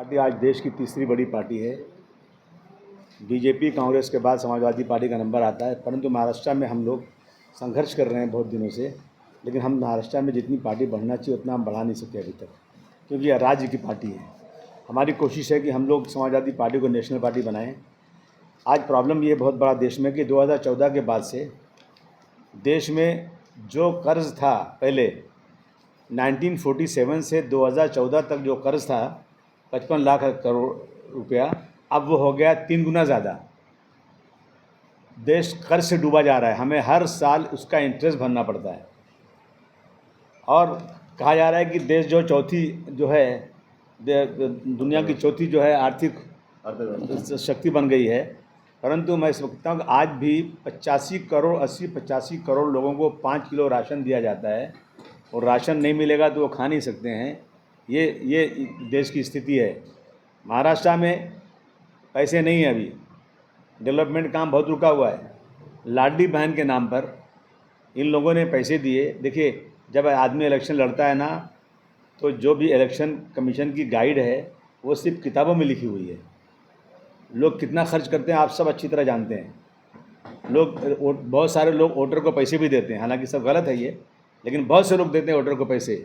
Party आज देश की तीसरी बड़ी पार्टी है। बीजेपी कांग्रेस के बाद समाजवादी पार्टी का नंबर आता है, परंतु महाराष्ट्र में हम लोग संघर्ष कर रहे हैं बहुत दिनों से। लेकिन हम महाराष्ट्र में जितनी पार्टी बढ़ना चाहिए उतना हम बढ़ा नहीं सकते अभी तक, क्योंकि यह राज्य की पार्टी है। हमारी कोशिश है कि हम लोग समाजवादी पार्टी को नेशनल पार्टी बनाएं। आज प्रॉब्लम ये बहुत बड़ा देश में कि 2014 के बाद से देश में जो कर्ज था, पहले 1947 से 2014 तक जो कर्ज था 55 लाख करोड़ रुपया, अब वो हो गया 3 गुना ज़्यादा। देश कर्ज से डूबा जा रहा है, हमें हर साल उसका इंटरेस्ट भरना पड़ता है। और कहा जा रहा है कि देश जो चौथी जो है दुनिया की चौथी जो है आर्थिक शक्ति बन गई है, परंतु मैं समझता हूँ कि आज भी 85 करोड़ लोगों को 5 किलो राशन दिया जाता है, और राशन नहीं मिलेगा तो वो खा नहीं सकते हैं। ये देश की स्थिति है। महाराष्ट्र में पैसे नहीं है, अभी डेवलपमेंट काम बहुत रुका हुआ है। लाडली बहन के नाम पर इन लोगों ने पैसे दिए। देखिए, जब आदमी इलेक्शन लड़ता है ना, तो जो भी इलेक्शन कमीशन की गाइड है वो सिर्फ किताबों में लिखी हुई है। लोग कितना खर्च करते हैं आप सब अच्छी तरह जानते हैं। बहुत सारे लोग वोटर को पैसे भी देते हैं, हालांकि सब गलत है ये, लेकिन बहुत से लोग देते हैं वोटर को पैसे।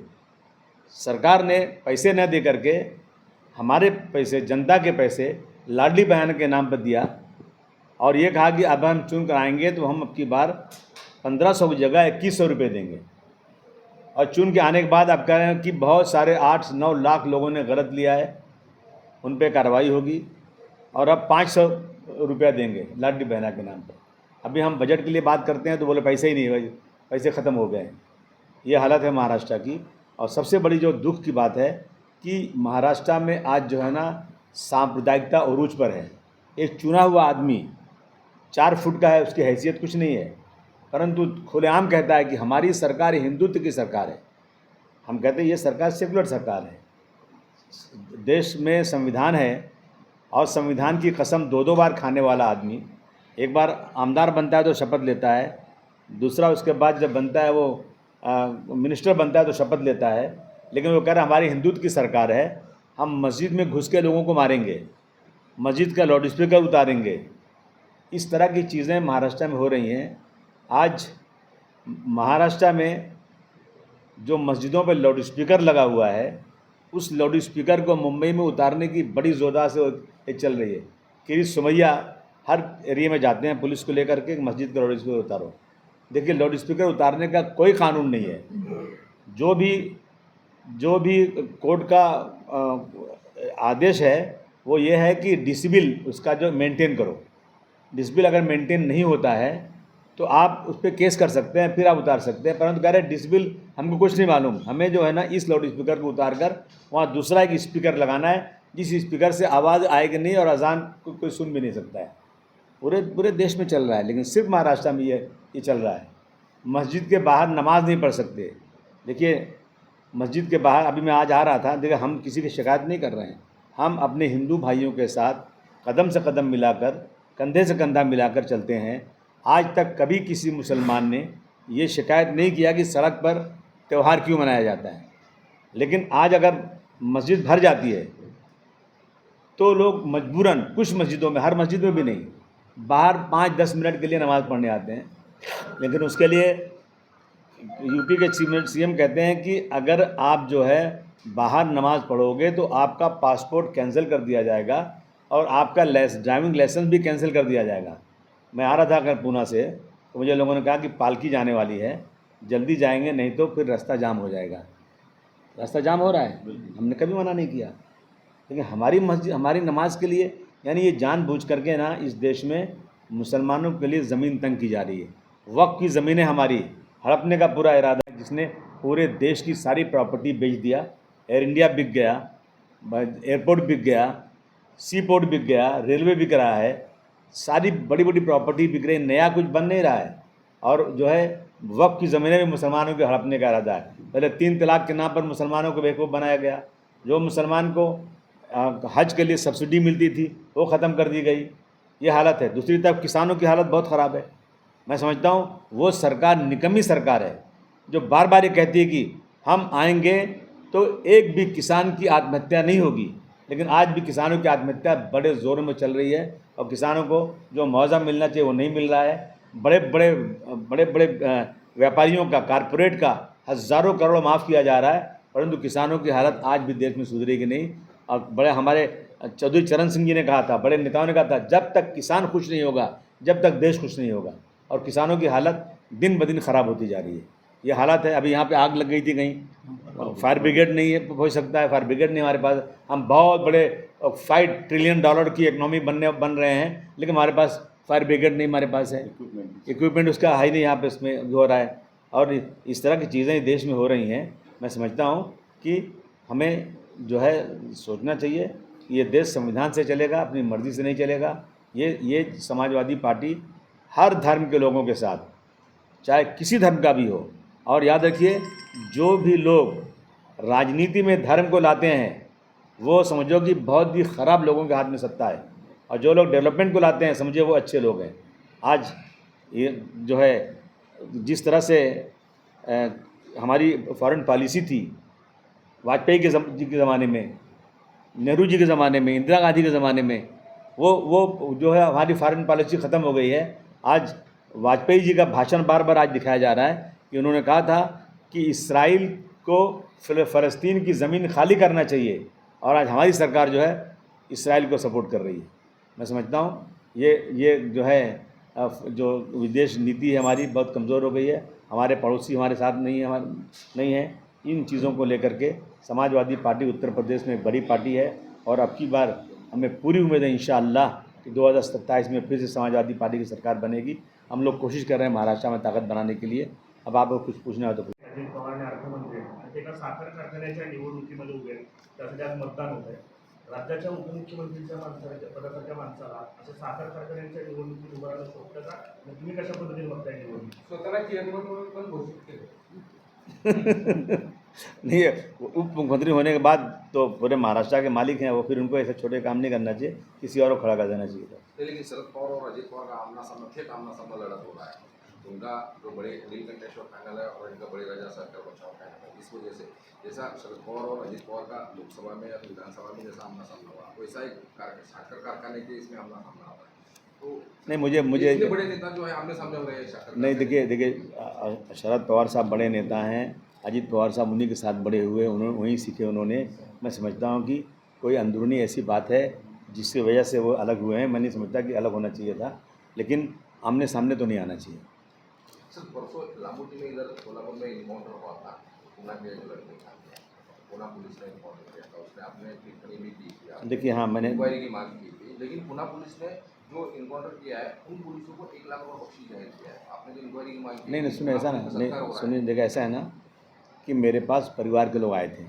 सरकार ने पैसे न दे करके हमारे पैसे, जनता के पैसे लाडली बहन के नाम पर दिया, और ये कहा कि अब हम चुन कर आएंगे तो हम अब की बार 1500 की जगह 2100 रुपये देंगे। और चुन के आने के बाद आप कह रहे हैं कि बहुत सारे 8-9 लाख लोगों ने गलत लिया है, उन पर कार्रवाई होगी, और अब 500 रुपया देंगे लाडली बहना के नाम पर। अभी हम बजट के लिए बात करते हैं तो बोले पैसे ही नहीं है, पैसे ख़त्म हो गए हैं। ये हालत है महाराष्ट्र की। और सबसे बड़ी जो दुख की बात है कि महाराष्ट्र में आज जो है ना, सांप्रदायिकता उरूज पर है। एक चुना हुआ आदमी 4 फुट का है, उसकी हैसियत कुछ नहीं है, परंतु खुलेआम कहता है कि हमारी सरकार हिंदुत्व की सरकार है। हम कहते हैं ये सरकार सेकुलर सरकार है। देश में संविधान है, और संविधान की कसम 2-2 बार खाने वाला आदमी, एक बार आमदार बनता है तो शपथ लेता है, दूसरा उसके बाद जब बनता है वो मिनिस्टर बनता है तो शपथ लेता है, लेकिन वो कह रहा है हमारी हिंदुत्व की सरकार है, हम मस्जिद में घुस के लोगों को मारेंगे, मस्जिद का लाउड स्पीकर उतारेंगे। इस तरह की चीज़ें महाराष्ट्र में हो रही हैं। आज महाराष्ट्र में जो मस्जिदों पर लाउड स्पीकर लगा हुआ है, उस लाउड स्पीकर को मुंबई में उतारने की बड़ी ज़ोरदार से चल रही है। कि सुमैया हर एरिया में जाते हैं पुलिस को लेकर के, मस्जिद का लाउड स्पीकर उतारो। देखिए, लाउड स्पीकर उतारने का कोई कानून नहीं है। जो भी कोर्ट का आदेश है वो ये है कि डिसिबल उसका जो मेंटेन करो। डिसिबल अगर मेंटेन नहीं होता है तो आप उस पर केस कर सकते हैं, फिर आप उतार सकते हैं। परंतु कह रहे डिसिबल हमको कुछ नहीं मालूम, हमें जो है ना इस लाउड स्पीकर को उतार कर वहाँ दूसरा एक स्पीकर लगाना है, जिस स्पीकर से आवाज़ आएगी नहीं और अजान को कोई सुन भी नहीं सकता है। पूरे देश में चल रहा है, लेकिन सिर्फ महाराष्ट्र में ये चल रहा है। मस्जिद के बाहर नमाज नहीं पढ़ सकते। देखिए, मस्जिद के बाहर अभी मैं आज आ रहा था, देखिए हम किसी की शिकायत नहीं कर रहे हैं, हम अपने हिंदू भाइयों के साथ कदम से कदम मिलाकर, कंधे से कंधा मिलाकर चलते हैं। आज तक कभी किसी मुसलमान ने ये शिकायत नहीं किया कि सड़क पर त्यौहार क्यों मनाया जाता है। लेकिन आज अगर मस्जिद भर जाती है तो लोग मजबूरन, कुछ मस्जिदों में, हर मस्जिद में भी नहीं, बाहर 5-10 मिनट के लिए नमाज़ पढ़ने आते हैं। लेकिन उसके लिए यूपी के सीएम कहते हैं कि अगर आप जो है बाहर नमाज़ पढ़ोगे तो आपका पासपोर्ट कैंसिल कर दिया जाएगा और आपका ड्राइविंग लाइसेंस भी कैंसिल कर दिया जाएगा। मैं आ रहा था अगर पूना से, तो मुझे लोगों ने कहा कि पालकी जाने वाली है, जल्दी जाएंगे नहीं तो फिर रास्ता जाम हो जाएगा। रास्ता जाम हो रहा है, हमने कभी मना नहीं किया, लेकिन हमारी मस्जिद, हमारी नमाज के लिए, यानी ये जानबूझ करके ना इस देश में मुसलमानों के लिए ज़मीन तंग की जा रही है। वक्फ की ज़मीनें हमारी हड़पने का पूरा इरादा है, जिसने पूरे देश की सारी प्रॉपर्टी बेच दिया। एयर इंडिया बिक गया, एयरपोर्ट बिक गया, सी पोर्ट बिक गया, रेलवे बिक रहा है, सारी बड़ी बड़ी प्रॉपर्टी बिक रही, नया कुछ बन नहीं रहा है। और जो है वक्फ की ज़मीनें भी मुसलमानों के हड़पने का इरादा है। पहले 3 तलाक के नाम पर मुसलमानों को बेवकूफ़ बनाया गया। जो मुसलमान को हज के लिए सब्सिडी मिलती थी वो ख़त्म कर दी गई। ये हालत है। दूसरी तरफ किसानों की हालत बहुत ख़राब है। मैं समझता हूँ वो सरकार निकम्मी सरकार है जो बार बार ये कहती है कि हम आएंगे तो एक भी किसान की आत्महत्या नहीं होगी। लेकिन आज भी किसानों की आत्महत्या बड़े ज़ोर में चल रही है और किसानों को जो मुआवजा मिलना चाहिए वो नहीं मिल रहा है। बड़े बड़े व्यापारियों का, कारपोरेट का हज़ारों करोड़ माफ़ किया जा रहा है, परंतु किसानों की हालत आज भी देश में सुधरेगी नहीं। और बड़े हमारे चौधरी चरण सिंह जी ने कहा था, बड़े नेताओं ने कहा था, जब तक किसान खुश नहीं होगा, जब तक देश खुश नहीं होगा। और किसानों की हालत दिन ब दिन ख़राब होती जा रही है। ये हालत है। अभी यहाँ पे आग लग गई थी कहीं, फायर ब्रिगेड नहीं है, हो सकता है फायर ब्रिगेड नहीं हमारे पास। हम बहुत बड़े $5 ट्रिलियन की इकनॉमी बन रहे हैं, लेकिन हमारे पास फायर ब्रिगेड नहीं हमारे पास है, इक्विपमेंट उसका है नहीं यहाँ पे इसमें जो हो रहा है। और इस तरह की चीज़ें देश में हो रही हैं। मैं समझता हूँ कि हमें जो है सोचना चाहिए, ये देश संविधान से चलेगा, अपनी मर्ज़ी से नहीं चलेगा। ये समाजवादी पार्टी हर धर्म के लोगों के साथ, चाहे किसी धर्म का भी हो। और याद रखिए, जो भी लोग राजनीति में धर्म को लाते हैं वो समझो कि बहुत ही ख़राब लोगों के हाथ में सत्ता है, और जो लोग डेवलपमेंट को लाते हैं समझिए वो अच्छे लोग हैं। आज ये जो है जिस तरह से हमारी फॉरेन पॉलिसी थी वाजपेयी जी के ज़माने में, नेहरू जी के ज़माने में, इंदिरा गांधी के ज़माने में, वो जो है हमारी फॉरेन पॉलिसी ख़त्म हो गई है। आज वाजपेयी जी का भाषण बार बार आज दिखाया जा रहा है कि उन्होंने कहा था कि इसराइल को फ़लस्तीन की ज़मीन खाली करना चाहिए, और आज हमारी सरकार जो है इसराइल को सपोर्ट कर रही है। मैं समझता हूँ ये जो है जो विदेश नीति है हमारी बहुत कमज़ोर हो गई है। हमारे पड़ोसी हमारे साथ नहीं है। इन चीज़ों को लेकर के समाजवादी पार्टी उत्तर प्रदेश में एक बड़ी पार्टी है, और अब की बार हमें पूरी उम्मीद है इंशाअल्लाह कि 2027 में फिर से समाजवादी पार्टी की सरकार बनेगी। हम लोग कोशिश कर रहे हैं महाराष्ट्र में ताकत बनाने के लिए। अब आपको कुछ पूछना हो तो अजित पवार ने अर्थमंत्री ते एका साखर कारखान्याच्या निवडणुकीमध्ये उभे आहेत, त्यासाठी आज मतदान होत आहे। राज्याच्या उपमुख्यमंत्रीच्या पदासारख्या माणसाला असं साखर कारखान्याच्या निवडणुकीत उभं राहणं सोपं का? तुम्ही कशा पद्धतीने बघताय निवडणूक? स्वतःला चेअरमन म्हणून पण घोषित केलं नहीं, उप मुख्यमंत्री होने के बाद तो पूरे महाराष्ट्र के मालिक हैं वो, फिर उनको ऐसे छोटे काम नहीं करना चाहिए, किसी और को खड़ा कर देना चाहिए था। लेकिन शरद पवार और अजित पवार का आमना सामना थे, आमना सामना लड़त हो रहा है। उनका जो बड़े नीलकंठेश्वर फाइनल है और इनका बड़ी राजा सरकार बचाव फाइनल है। इस वजह से जैसा शरद पवार और अजित पवार का लोकसभा में या विधानसभा में जैसा आमना सामना हुआ, वैसा एक साखर कारखाने के इसमें आमना सामना हुआ है। तो नहीं, मुझे इतने बड़े नेता जो है आमने सामने हो रहे हैं साखर नहीं, देखिए शरद पवार साहब बड़े नेता हैं, अजित पवार साहब उन्हीं के साथ बड़े हुए, उन्होंने वहीं सीखे उन्होंने। मैं समझता हूँ कि कोई अंदरूनी ऐसी बात है जिसकी वजह से वो अलग हुए हैं। मैं नहीं समझता कि अलग होना चाहिए था, लेकिन आमने सामने तो नहीं आना चाहिए। सर, परसों लामूटी में इधर कोल्हापुर में इन्काउंटर हुआ था, पुणे के लड़के का, पुणे पुलिस ने इन्काउंटर किया था, उसने अपने टिप्पणी भी की थी। देखिए, हाँ, मैंने इंक्वायरी की मांग की थी, लेकिन पुणे पुलिस ने जो इन्काउंटर किया है उन पुलिसों को 1 लाख रुपये बख्शीश जाहिर किया है। आपने जो इंक्वायरी की मांग की, नहीं, सुनिए, ऐसा ना, नहीं सुनिए, देखिए ऐसा है ना कि मेरे पास परिवार के लोग आए थे।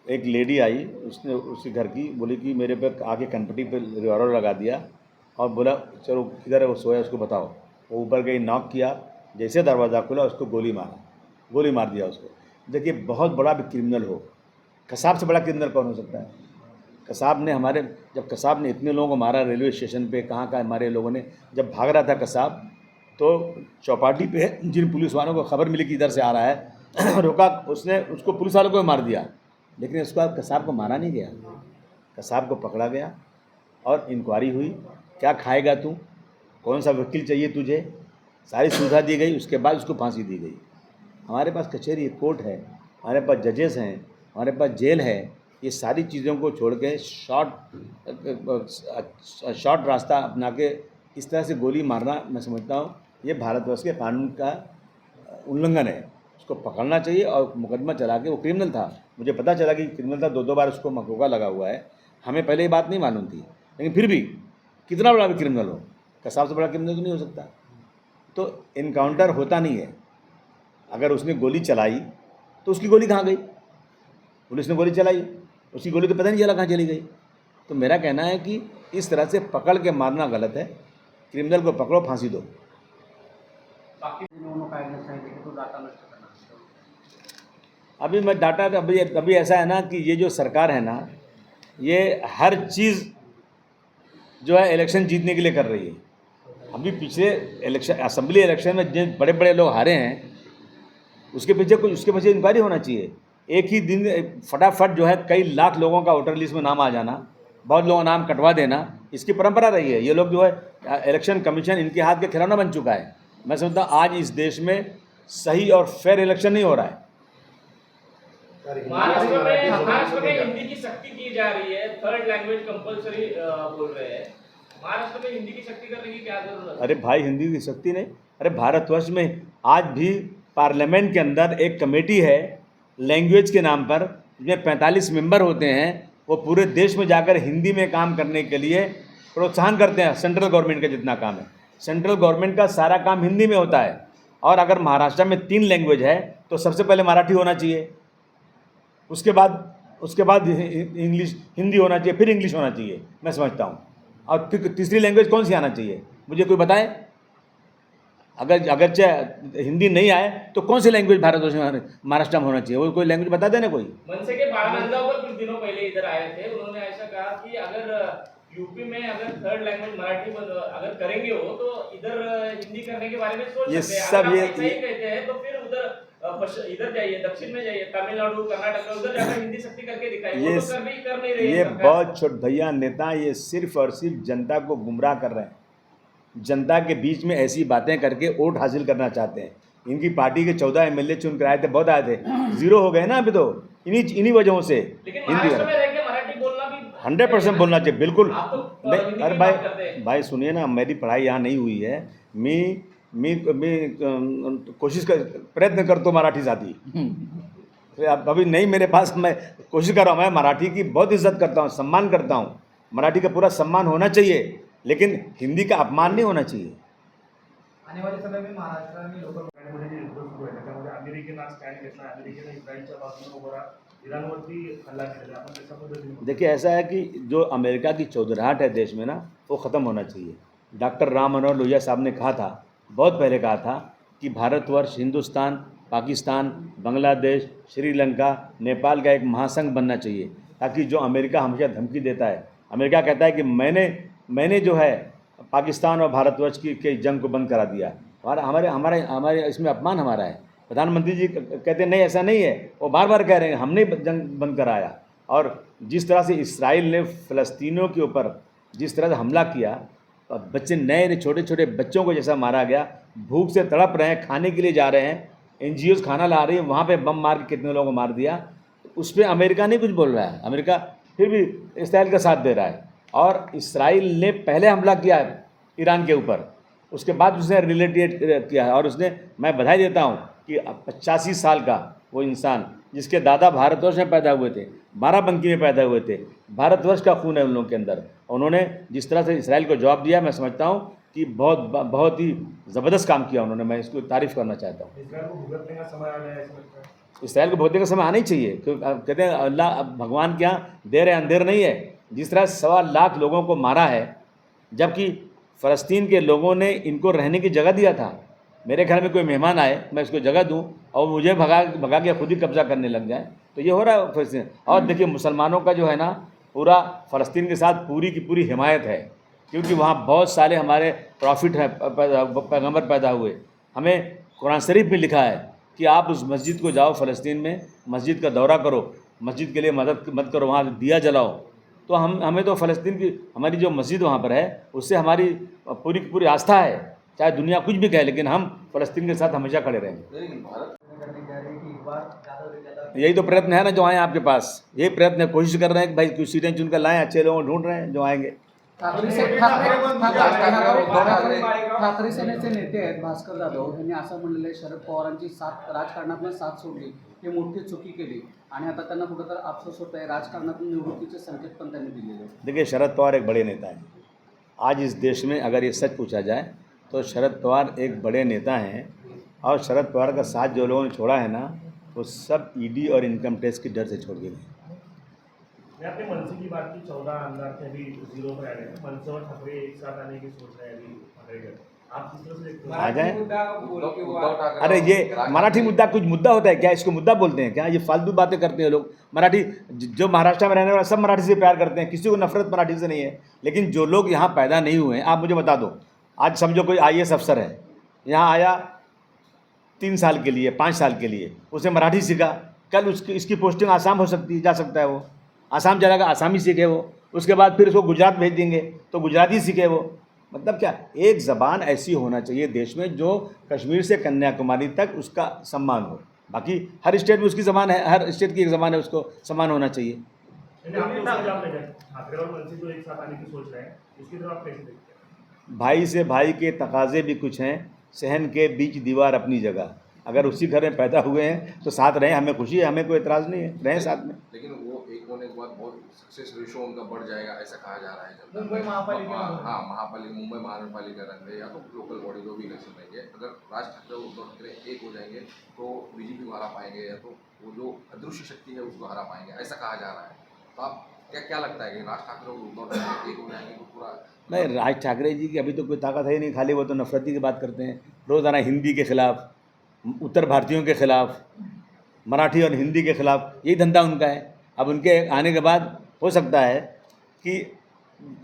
एक लेडी आई, उसने उसके घर की बोली कि मेरे पे आके कनपट्टी पे रिवॉल्वर लगा दिया और बोला चलो किधर है वो सोया उसको बताओ। वो ऊपर गई, नॉक किया, जैसे दरवाज़ा खुला उसको गोली मार दिया उसको। देखिए, बहुत बड़ा भी क्रिमिनल हो, कसाब से बड़ा क्रिमिनल कौन हो सकता है? कसाब ने जब कसाब ने इतने लोगों को मारा रेलवे स्टेशन पे, कहाँ हमारे लोगों ने, जब भाग रहा था कसाब तो चौपाटी पे जिन पुलिस वालों को खबर मिली कि इधर से आ रहा है रोका, उसने उसको पुलिस वालों को मार दिया, लेकिन उसके बाद कसाब को मारा नहीं गया। कसाब को पकड़ा गया और इंक्वायरी हुई, क्या खाएगा तू, कौन सा वकील चाहिए तुझे, सारी सुविधा दी गई। उसके बाद उसको फांसी दी गई। हमारे पास कचहरी, कोर्ट है, हमारे पास जजेस हैं, हमारे पास जेल है। ये सारी चीज़ों को छोड़ के शॉर्ट रास्ता अपना के इस तरह से गोली मारना, मैं समझता हूँ ये भारतवर्ष के कानून का उल्लंघन है। उसको पकड़ना चाहिए और मुकदमा चला के, वो क्रिमिनल था, मुझे पता चला कि क्रिमिनल था, 2 बार उसको मकोका लगा हुआ है। हमें पहले ये बात नहीं मालूम थी, लेकिन फिर भी कितना बड़ा भी क्रिमिनल हो, कसाब से बड़ा क्रिमिनल तो नहीं हो सकता। तो इनकाउंटर होता नहीं है। अगर उसने गोली चलाई तो उसकी गोली कहाँ गई? पुलिस ने गोली चलाई, उसकी गोली तो पता नहीं चला कहाँ चली गई। तो मेरा कहना है कि इस तरह से पकड़ के मारना गलत है। क्रिमिनल को पकड़ो, फांसी दो। बाकी निवडणूक आयोगाने सांगितले की तो डाटा नष्ट करणार। अभी मैं डाटा अभी ऐसा है ना कि ये जो सरकार है ना, ये हर चीज़ जो है इलेक्शन जीतने के लिए कर रही है। अभी पिछले इलेक्शन, असेंबली इलेक्शन में जिन बड़े बड़े लोग हारे हैं उसके पीछे इंक्वायरी होना चाहिए। एक ही दिन फटाफट जो है कई लाख लोगों का वोटर लिस्ट में नाम आ जाना, बहुत लोगों का नाम कटवा देना, इसकी परंपरा रही है। ये लोग जो है इलेक्शन कमीशन इनके हाथ के खिलौना बन चुका है। मैं समझता हूँ आज इस देश में सही और फेयर इलेक्शन नहीं हो रहा है। महाराष्ट्र में हिंदी की सख्ती की जा रही है, थर्ड लैंग्वेज कंपलसरी बोल रहे हैं। महाराष्ट्र में हिंदी की सख्ती करने की क्या जरूरत है? अरे भाई हिंदी की सख्ती नहीं, अरे भारतवर्ष में आज भी पार्लियामेंट के अंदर एक कमेटी है लैंग्वेज के नाम पर, जिसमें 45 मेंबर होते हैं। वो पूरे देश में जाकर हिंदी में काम करने के लिए प्रोत्साहन करते हैं। सेंट्रल गवर्नमेंट का जितना काम है, सेंट्रल गवर्नमेंट का सारा काम हिंदी में होता है। और अगर महाराष्ट्र में 3 लैंग्वेज है तो सबसे पहले मराठी होना चाहिए, उसके बाद इंग्लिश, हिंदी होना चाहिए, फिर इंग्लिश होना चाहिए, मैं समझता हूँ। और फिर तीसरी लैंग्वेज कौन सी आना चाहिए, मुझे कोई बताए। अगर चाहे हिंदी नहीं आए तो कौन सी लैंग्वेज भारतवर्ष में महाराष्ट्र में होना चाहिए, वो कोई लैंग्वेज बता देना कोई। मनसे के बाळानंदगावकर कुछ दिनों पहले इधर आए थे, उन्होंने ऐसा कहा कि अगर यूपी में अगर थर्ड लैंग्वेज मराठी अगर करेंगे हो तो इधर हिंदी करने के बारे में सोच ये सकते हैं। सब अगर ये- आप ऐसा ही कहते हैं तो फिर इधर जाइए, दक्षिण में जाइए, तमिलनाडु, कर्नाटक में, उधर जाकर हिंदी सख्ती करके दिखाइए। वो तो कर नहीं रही है ये सरकार। बहुत छोट भैया नेता ये सिर्फ और सिर्फ जनता को गुमराह कर रहे हैं। जनता के बीच में ऐसी बातें करके वोट हासिल करना चाहते हैं। इनकी पार्टी के 14 MLA चुन कर आए थे, बहुत आए थे, 0 हो गए ना अभी तो इन्हीं वजहों से। लेकिन हिंदी महाराष्ट्र में रह के मराठी बोलना भी 100% बोलना चाहिए, बिल्कुल आप तो नहीं। हिंदी अरे की बात करते हैं। भाई सुनिए ना, मेरी पढ़ाई यहाँ नहीं हुई है। मी कोशिश कर प्रयत्न करतो मराठीसाठी। फिर अभी नहीं मेरे पास, मैं कोशिश कर रहा हूँ। मैं मराठी की बहुत इज्जत करता हूँ, सम्मान करता हूँ। मराठी का पूरा सम्मान होना चाहिए, लेकिन हिंदी का अपमान नहीं होना चाहिए। आने वाले समय में महाराष्ट्र में लोकल इस्रायलमध्ये जे युद्ध सुरू आहे त्याच्यामध्ये अमेरिकेनं आज स्टँड घेतला, अमेरिकेनं इस्रायलच्या बाजूने उभं राहत इराणवरती हल्ला केलेला आहे। आपण त्याच्या पद्धतीने देखिए ऐसा है कि जो अमेरिका की चौधराहट है देश में ना, वो ख़त्म होना चाहिए। डॉक्टर राम मनोहर लोहिया साहब ने कहा था, बहुत पहले कहा था कि भारतवर्ष, हिंदुस्तान, पाकिस्तान, बांग्लादेश, श्रीलंका, नेपाल का एक महासंघ बनना चाहिए, ताकि जो अमेरिका हमेशा धमकी देता है, अमेरिका कहता है कि मैंने जो है पाकिस्तान और भारतवर्ष की जंग को बंद करा दिया, हमारे इसमें अपमान हमारा है। प्रधानमंत्री जी कहते हैं नहीं ऐसा नहीं है, वो बार बार कह रहे हैं हमने जंग बंद कराया। और जिस तरह से इसराइल ने फ़लस्तीनियों के ऊपर जिस तरह से हमला किया, बच्चे नए छोटे छोटे बच्चों को जैसा मारा गया, भूख से तड़प रहे हैं, खाने के लिए जा रहे हैं, NGOs खाना ला रही है, वहाँ पे बम मार के कितने लोगों को मार दिया। उस पर अमेरिका नहीं कुछ बोल रहा है, अमेरिका फिर भी इसराइल का साथ दे रहा है। और इसराइल ने पहले हमला किया है ईरान के ऊपर, उसके बाद उसने रिलेटेड किया है। और उसने, मैं बधाई देता हूँ कि 85 साल का वो इंसान जिसके दादा भारतवर्ष में पैदा हुए थे, बाराबंकी में पैदा हुए थे, भारतवर्ष का खून है उन लोगों के अंदर, उन्होंने जिस तरह से इसराइल को जवाब दिया, मैं समझता हूँ कि बहुत ही ज़बरदस्त काम किया उन्होंने। मैं इसको तारीफ़ करना चाहता हूँ। इस्रायल को भुगतने का समय आ गया है ऐसा लगता है। इसराइल को भुगतने का समय आना ही चाहिए, क्योंकि कहते हैं अल्लाह भगवान के यहाँ देर है अंधेर नहीं है। जिस तरह 1.25 लाख लोगों को मारा है, जबकि फ़लस्तीन के लोगों ने इनको रहने की जगह दिया था। मेरे घर में कोई मेहमान आए, मैं इसको जगह दूं और मुझे भगा के खुद ही कब्ज़ा करने लग जाए, तो ये हो रहा है फ़लस्तीन। और देखिए मुसलमानों का जो है ना, पूरा फ़लस्तीन के साथ पूरी की पूरी हिमायत है, क्योंकि वहाँ बहुत सारे हमारे प्रॉफिट हैं, पैगंबर पैदा हुए। हमें कुरान शरीफ में लिखा है कि आप उस मस्जिद को जाओ, फ़लस्तीन में मस्जिद का दौरा करो, मस्जिद के लिए मदद करो, वहाँ दिया जलाओ। तो हमें तो फ़लस्तीन की हमारी जो मस्जिद वहाँ पर है, उससे हमारी पूरी की पूरी आस्था है। चाहे दुनिया कुछ भी कहे, लेकिन हम फ़लस्तीन के साथ हमेशा खड़े रहेंगे। लेकिन भारत करने जा रहे हैं कि एक बार ज़्यादा से ज़्यादा यही तो प्रयत्न है ना जो आए आपके पास, यही प्रयत्न है, कोशिश कर रहे हैं कि भाई कुछ सीटें चुनकर लाएं, अच्छे लोगों को ढूंढ रहे हैं जो आएंगे। ठाकरे सेनेचे नेते आहेत भास्कर जाधव यांनी असं म्हणलेलं आहे, शरद पवारांची साथ राजकारणातून साथ सोडली, ही मोठी चुकी केली आणि आता त्यांना कुठंतरी अफसोस होत आहे, राजकारणातून निवृत्तीचे संकेत पण त्यांनी दिलेले आहेत। देखिए शरद पवार एक बड़े नेता हैं। आज इस देश में अगर ये सच पूछा जाए तो शरद पवार एक बड़े नेता हैं, और शरद पवार का साथ जो लोगों ने छोड़ा है ना, वो सब ED और इनकम टैक्स की डर से छोड़ के गए। मैं अपने मनसे की बात की, 14 आमदार थे अभी 0 पर आ गए। मनसे और ठाकरे एक साथ आने की सोच रहे हैं अभी ठाकरे। आप किस तरह से देखते हो? आ जाए। उद्धव ठाकरे अरे ये मराठी मुद्दा कुछ मुद्दा होता है क्या? इसको मुद्दा बोलते हैं क्या? ये फालतू बातें करते हैं लोग। मराठी जो महाराष्ट्र में रहने वाले सब मराठी से प्यार करते हैं, किसी को नफरत मराठी से नहीं है। लेकिन जो लोग यहाँ पैदा नहीं हुए हैं, आप मुझे बता दो, आज समझो कोई IAS अफसर है, यहाँ आया 3 साल के लिए, 5 साल के लिए, उसने मराठी सीखा, कल उसकी इसकी पोस्टिंग आसाम हो सकती है, जा सकता है वो आसाम चला आसामी सीखे वो, उसके बाद फिर उसको गुजरात भेज देंगे तो गुजराती सीखे वो। मतलब क्या, एक ज़बान ऐसी होना चाहिए देश में जो कश्मीर से कन्याकुमारी तक उसका सम्मान हो। बाकी हर स्टेट में उसकी ज़बान है, हर स्टेट की एक ज़बान है, उसको सम्मान होना चाहिए। यानी आप लोग समझ आप लेकर ठाकरे और मनसे जो एक साथ आने की सोच रहे हैं, इसकी तरफ आप कैसे देखते हैं? भाई से भाई के तकाजे भी कुछ हैं, सहन के बीच दीवार अपनी जगह। अगर उसी घर में पैदा हुए हैं तो साथ रहें, हमें खुशी है, हमें कोई एतराज़ नहीं है, रहें साथ में। लेकिन वो एक होने के बाद बहुत सक्सेस रेशियो उनका बढ़ जाएगा ऐसा कहा जा रहा है जनता मुंबई में। महापालिका में। हाँ, महापालिका, मुंबई महानगरपालिका रख ले या तो लोकल बॉडी जो भी इलेक्शन रहेंगे, अगर राज ठाकरे और उद्धव ठाकरे एक हो जाएंगे तो बीजेपी को हरा पाएंगे, या तो वो जो अदृश्य शक्ति है उसको हरा पाएंगे ऐसा कहा जा रहा है। तो आप क्या लगता है कि राज ठाकरे और उद्धव ठाकरे एक हो जाएंगे तो पूरा? नहीं, राज ठाकरे जी की अभी तो कोई ताकत है ही नहीं, खाली वो तो नफरती की बात करते हैं रोज़ाना, हिंदी के खिलाफ, उत्तर भारतीयों के खिलाफ, मराठी और हिंदी के खिलाफ, यही धंधा उनका है। अब उनके आने के बाद हो सकता है कि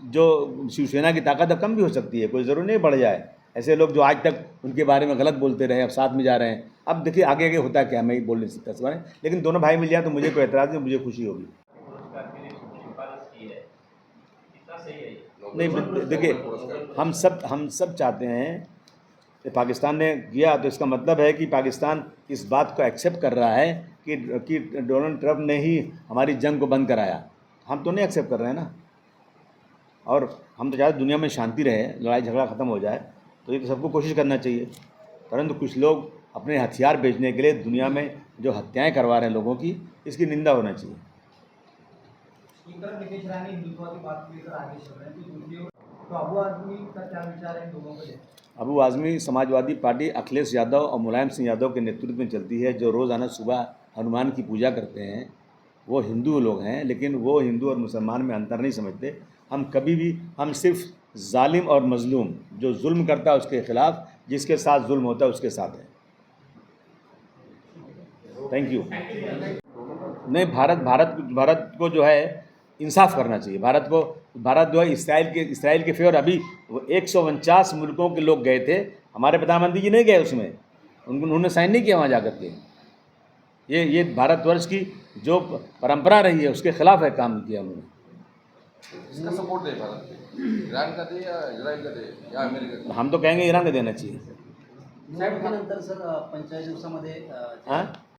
जो शिवसेना की ताकत अब कम भी हो सकती है, कोई ज़रूरी नहीं बढ़ जाए। ऐसे लोग जो आज तक उनके बारे में गलत बोलते रहे अब साथ में जा रहे हैं। अब देखिए आगे आगे होता है क्या, मैं ही बोल नहीं सकता इस बारे में, लेकिन दोनों भाई मिल जाए तो मुझे कोई एतराज़ नहीं, मुझे खुशी होगी। पुरस्कार के लिए सिफारिश की है, कितना सही है ये? नहीं देखिए, हम सब चाहते हैं कि पाकिस्तान ने किया तो इसका मतलब है कि पाकिस्तान इस बात को एक्सेप्ट कर रहा है कि डोनाल्ड ट्रंप ने ही हमारी जंग को बंद कराया। हम तो नहीं एक्सेप्ट कर रहे हैं ना, और हम तो चाहते दुनिया में शांति रहे, लड़ाई झगड़ा ख़त्म हो जाए, तो ये तो सबको कोशिश करना चाहिए। परंतु कुछ लोग अपने हथियार बेचने के लिए दुनिया में जो हत्याएं करवा रहे हैं लोगों की, इसकी निंदा होना चाहिए। एक तरफ नीतीश रानी हिंदुत्व की बात लेकर आगे चल रहे हैं, तो दूसरी ओर तो अबू आजमी का क्या विचार है इन लोगों को लेकर? अबू आज़मी समाजवादी पार्टी अखिलेश यादव और मुलायम सिंह यादव के नेतृत्व में चलती है, जो रोज़ाना सुबह हनुमान की पूजा करते हैं। वो हिंदू लोग हैं, लेकिन वो हिंदू और मुसलमान में अंतर नहीं समझते। हम कभी भी, हम सिर्फ जालिम और मजलूम, जो जुल्म करता है उसके ख़िलाफ़, जिसके साथ जुल्म होता है उसके साथ है। Thank you. नहीं, भारत को जो है इंसाफ करना चाहिए। भारत जो है इसराइल के फेवर, अभी 149 मुल्कों के लोग गए थे, हमारे प्रधानमंत्री जी नहीं गए उसमें, उन्होंने साइन नहीं किया वहाँ जाकर के। ये भारतवर्ष की जो परंपरा रही है उसके खिलाफ है काम किया उन्होंने। इसका सपोर्ट दे भारत को, ईरान का दे या इजराइल का दे या अमेरिका का? हम तो कहेंगे ईरान को देना चाहिए। नंतर सर 45 दिवसामध्ये हाँ